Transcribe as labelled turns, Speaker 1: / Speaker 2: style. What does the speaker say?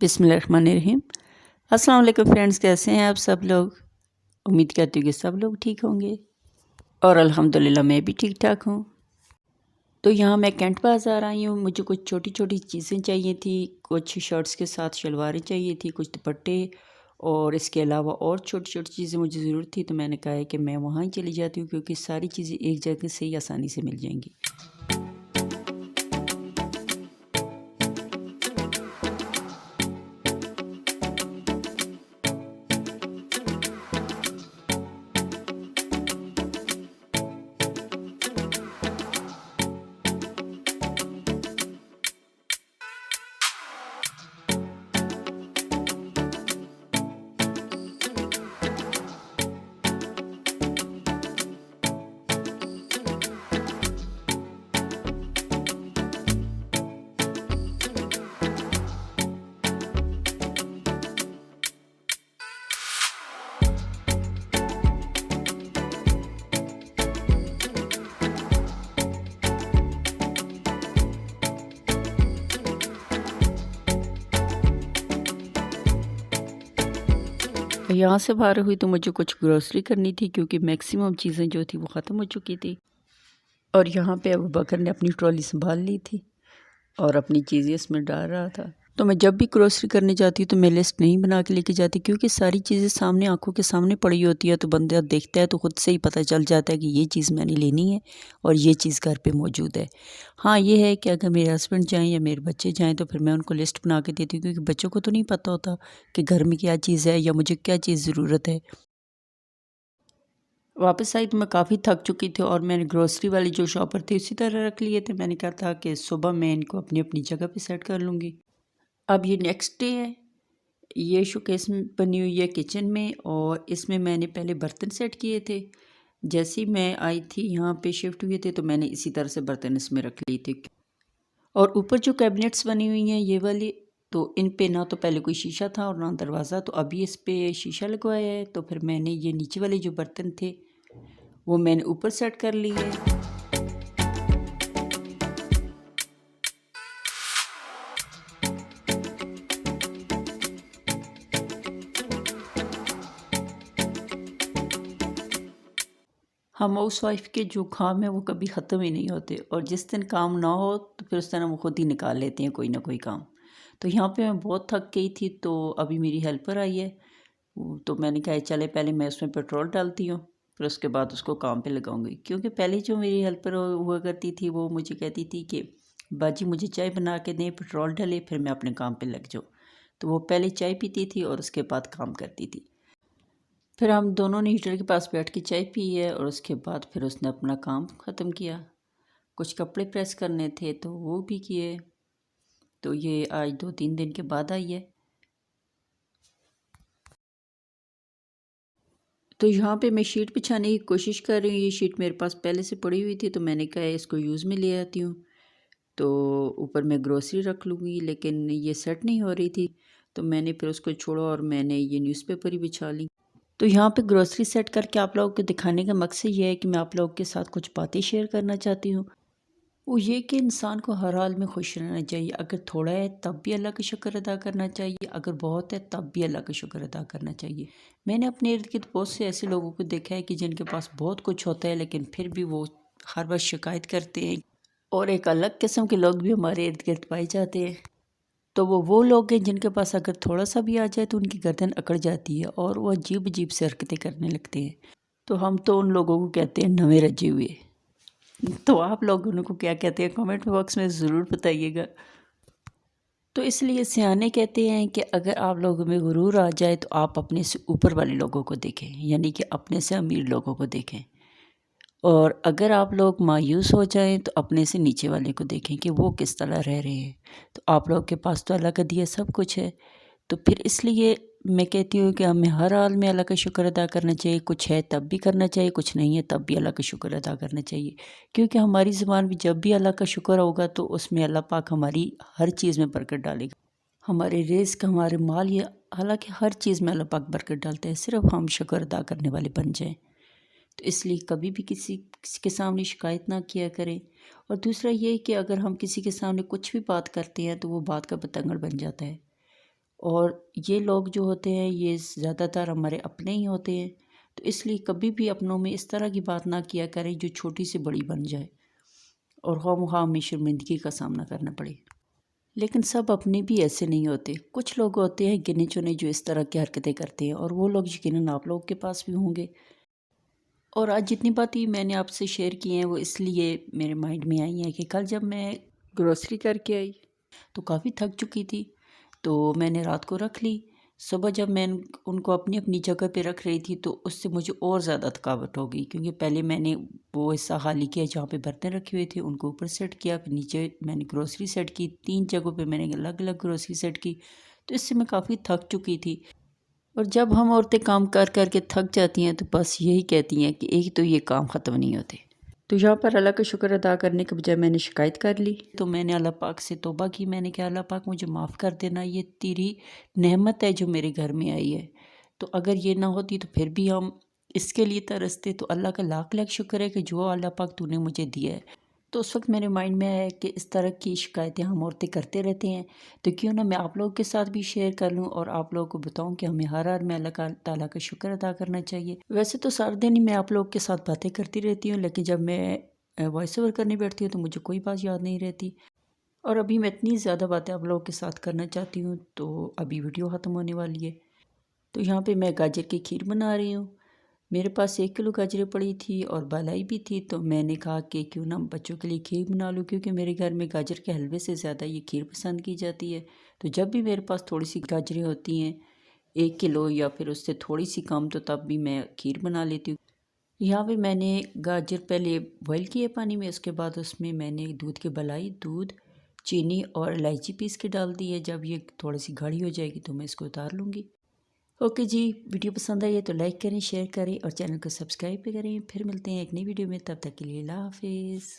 Speaker 1: बिस्मिल्लाहिर्रहमानिर्रहीम। अस्सलाम वालेकुम फ्रेंड्स, कैसे हैं आप सब लोग। उम्मीद करती हूँ कि सब लोग ठीक होंगे और अल्हम्दुलिल्लाह मैं भी ठीक ठाक हूँ। तो यहाँ मैं कैंट बाज़ार आई हूँ। मुझे कुछ छोटी छोटी चीज़ें चाहिए थी, कुछ शर्ट्स के साथ शलवारें चाहिए थी, कुछ दुपट्टे और इसके अलावा और छोटी छोटी चीज़ें मुझे ज़रूरत थी। तो मैंने कहा है कि मैं वहाँ ही चली जाती हूँ क्योंकि सारी चीज़ें एक जगह से ही आसानी से मिल जाएंगी। यहाँ से बाहर हुई तो मुझे कुछ ग्रोसरी करनी थी क्योंकि मैक्सिमम चीज़ें जो थी वो ख़त्म हो चुकी थी। और यहाँ पे अबू बकर ने अपनी ट्रॉली संभाल ली थी और अपनी चीज़ें इसमें डाल रहा था। तो मैं जब भी ग्रोसरी करने जाती हूँ तो मैं लिस्ट नहीं बना के लेके जाती क्योंकि सारी चीज़ें सामने आंखों के सामने पड़ी होती है। तो बंदा देखता है तो ख़ुद से ही पता चल जाता है कि ये चीज़ मैंने लेनी है और ये चीज़ घर पे मौजूद है। हाँ, ये है कि अगर मेरे हस्बैंड जाएँ या मेरे बच्चे जाएँ तो फिर मैं उनको लिस्ट बना के देती हूँ क्योंकि बच्चों को तो नहीं पता होता कि घर में क्या चीज़ है या मुझे क्या चीज़ ज़रूरत है। वापस आई तो मैं काफ़ी थक चुकी थी और मैंने ग्रोसरी वाली जो शॉपर थे उसी तरह रख लिए थे। मैंने कहा था कि सुबह मैं इनको अपनी अपनी जगह पे सेट कर लूँगी। अब ये नेक्स्ट डे है। ये शोकेस बनी हुई है किचन में और इसमें मैंने पहले बर्तन सेट किए थे। जैसे ही मैं आई थी यहाँ पे शिफ्ट हुए थे तो मैंने इसी तरह से बर्तन इसमें रख लिए थे। और ऊपर जो कैबिनेट्स बनी हुई हैं ये वाली, तो इन पे ना तो पहले कोई शीशा था और ना दरवाज़ा, तो अभी इस पे शीशा लगवाया है। तो फिर मैंने ये नीचे वाले जो बर्तन थे वो मैंने ऊपर सेट कर लिए है। हम हाउस वाइफ के जो काम है वो कभी ख़त्म ही नहीं होते और जिस दिन काम ना हो तो फिर उस दिन हम खुद ही निकाल लेते हैं कोई ना कोई काम। तो यहाँ पे मैं बहुत थक गई थी तो अभी मेरी हेल्पर आई है। तो मैंने कहा चले पहले मैं उसमें पेट्रोल डालती हूँ फिर उसके बाद उसको काम पे लगाऊंगी। क्योंकि पहले जो मेरी हेल्पर हुआ करती थी वो मुझे कहती थी कि बाजी मुझे चाय बना के दें, पेट्रोल डाले, फिर मैं अपने काम पे लग जाऊँ। तो वो पहले चाय पीती थी और उसके बाद काम करती थी। फिर हम दोनों ने हीटर के पास बैठ के चाय पी है और उसके बाद फिर उसने अपना काम ख़त्म किया। कुछ कपड़े प्रेस करने थे तो वो भी किए। तो ये आज 2-3 दिन के बाद आई है। तो यहाँ पे मैं शीट बिछाने की कोशिश कर रही हूँ। ये शीट मेरे पास पहले से पड़ी हुई थी तो मैंने कहा इसको यूज़ में ले आती हूँ। तो ऊपर मैं ग्रोसरी रख लूँगी लेकिन ये सेट नहीं हो रही थी तो मैंने फिर उसको छोड़ा और मैंने ये न्यूज़पेपर ही बिछा ली। तो यहाँ पे ग्रोसरी सेट करके आप लोगों को दिखाने का मकसद ये है कि मैं आप लोगों के साथ कुछ बातें शेयर करना चाहती हूँ। वो ये कि इंसान को हर हाल में खुश रहना चाहिए। अगर थोड़ा है तब भी अल्लाह का शुक्र अदा करना चाहिए, अगर बहुत है तब भी अल्लाह का शुक्र अदा करना चाहिए। मैंने अपने इर्द गिर्द बहुत से ऐसे लोगों को देखा है कि जिनके पास बहुत कुछ होता है लेकिन फिर भी वो हर वक्त शिकायत करते हैं। और एक अलग किस्म के लोग भी हमारे इर्द गिर्द पाए जाते हैं। तो वो लोग हैं जिनके पास अगर थोड़ा सा भी आ जाए तो उनकी गर्दन अकड़ जाती है और वो अजीब अजीब से हरकतें करने लगते हैं। तो हम तो उन लोगों को कहते हैं नवे रजे हुए। तो आप लोग उनको क्या कहते हैं कमेंट बॉक्स में ज़रूर बताइएगा। तो इसलिए सियाने कहते हैं कि अगर आप लोगों में गुरूर आ जाए तो आप अपने से ऊपर वाले लोगों को देखें, यानी कि अपने से अमीर लोगों को देखें। और अगर आप लोग मायूस हो जाएं तो अपने से नीचे वाले को देखें कि वो किस तरह रह रहे हैं। तो आप लोग के पास तो अल्लाह का दिया सब कुछ है। तो फिर इसलिए मैं कहती हूँ कि हमें हर हाल में अल्लाह का शुक्र अदा करना चाहिए। कुछ है तब भी करना चाहिए, कुछ नहीं है तब भी अल्लाह का शुक्र अदा करना चाहिए। क्योंकि हमारी ज़ुबान में जब भी अल्लाह का शुक्र होगा तो उसमें अल्लाह पाक हमारी हर चीज़ में बरकत डालेगा। हमारे रिज़्क़, हमारे माल, या हालांकि हर चीज़ में अल्लाह पाक बरकत डालता है, सिर्फ हम शुक्र अदा करने वाले बन जाएं। तो इसलिए कभी भी किसी के सामने शिकायत ना किया करें। और दूसरा ये कि अगर हम किसी के सामने कुछ भी बात करते हैं तो वो बात का बतंगड़ बन जाता है और ये लोग जो होते हैं ये ज़्यादातर हमारे अपने ही होते हैं, तो इसलिए कभी भी अपनों में इस तरह की बात ना किया करें जो छोटी से बड़ी बन जाए और ख़ामख़ाह हमें शर्मिंदगी का सामना करना पड़े। लेकिन सब अपने भी ऐसे नहीं होते, कुछ लोग होते हैं गिने चुने जो इस तरह की हरकतें करते हैं, और वो लोग यकीनन आप लोगों के पास भी होंगे। और आज जितनी बातें मैंने आपसे शेयर की हैं वो इसलिए मेरे माइंड में आई हैं कि कल जब मैं ग्रोसरी करके आई तो काफ़ी थक चुकी थी, तो मैंने रात को रख ली। सुबह जब मैं उनको अपनी अपनी जगह पे रख रही थी तो उससे मुझे और ज़्यादा थकावट हो गई, क्योंकि पहले मैंने वो हिस्सा खाली किया जहाँ पे बर्तन रखे हुए थे, उनको ऊपर सेट किया, फिर नीचे मैंने ग्रोसरी सेट की, 3 जगहों पे मैंने अलग अलग ग्रोसरी सेट की। तो इससे मैं काफ़ी थक चुकी थी। और जब हम औरतें काम कर कर के थक जाती हैं तो बस यही कहती हैं कि एक तो ये काम ख़त्म नहीं होते। तो यहाँ पर अल्लाह का शुक्र अदा करने के बजाय मैंने शिकायत कर ली, तो मैंने अल्लाह पाक से तौबा की। मैंने कहा अल्लाह पाक मुझे माफ़ कर देना, ये तेरी नेमत है जो मेरे घर में आई है, तो अगर ये ना होती तो फिर भी हम इसके लिए तरसते। तो अल्लाह का लाख लाख शुक्र है कि जो अल्लाह पाक तूने मुझे दिया है। तो उस वक्त मेरे माइंड में आया कि इस तरह की शिकायतें हम औरतें करते रहते हैं, तो क्यों ना मैं आप लोगों के साथ भी शेयर कर लूं और आप लोगों को बताऊं कि हमें हर हाल में अल्लाह ताला का शुक्र अदा करना चाहिए। वैसे तो सारा दिन ही मैं आप लोगों के साथ बातें करती रहती हूँ, लेकिन जब मैं वॉइस ओवर करने बैठती हूँ तो मुझे कोई बात याद नहीं रहती, और अभी मैं इतनी ज़्यादा बातें आप लोगों के साथ करना चाहती हूँ, तो अभी वीडियो ख़त्म होने वाली है। तो यहाँ पे मैं गाजर की खीर बना रही हूँ। मेरे पास 1 किलो गाजरें पड़ी थी और बालाई भी थी, तो मैंने कहा कि क्यों ना बच्चों के लिए खीर बना लूँ, क्योंकि मेरे घर में गाजर के हलवे से ज़्यादा ये खीर पसंद की जाती है। तो जब भी मेरे पास थोड़ी सी गाजरें होती हैं, 1 किलो या फिर उससे थोड़ी सी कम, तो तब भी मैं खीर बना लेती हूँ। यहाँ पे मैंने गाजर पहले बॉईल किए पानी में, उसके बाद उसमें मैंने दूध की बलाई, दूध, चीनी और इलायची पीस के डाल दी है। जब ये थोड़ी सी गाढ़ी हो जाएगी तो मैं इसको उतार लूँगी। ओके जी, वीडियो पसंद आई है तो लाइक करें, शेयर करें और चैनल को सब्सक्राइब भी करें। फिर मिलते हैं एक नई वीडियो में, तब तक के लिए अल्लाह हाफिज़।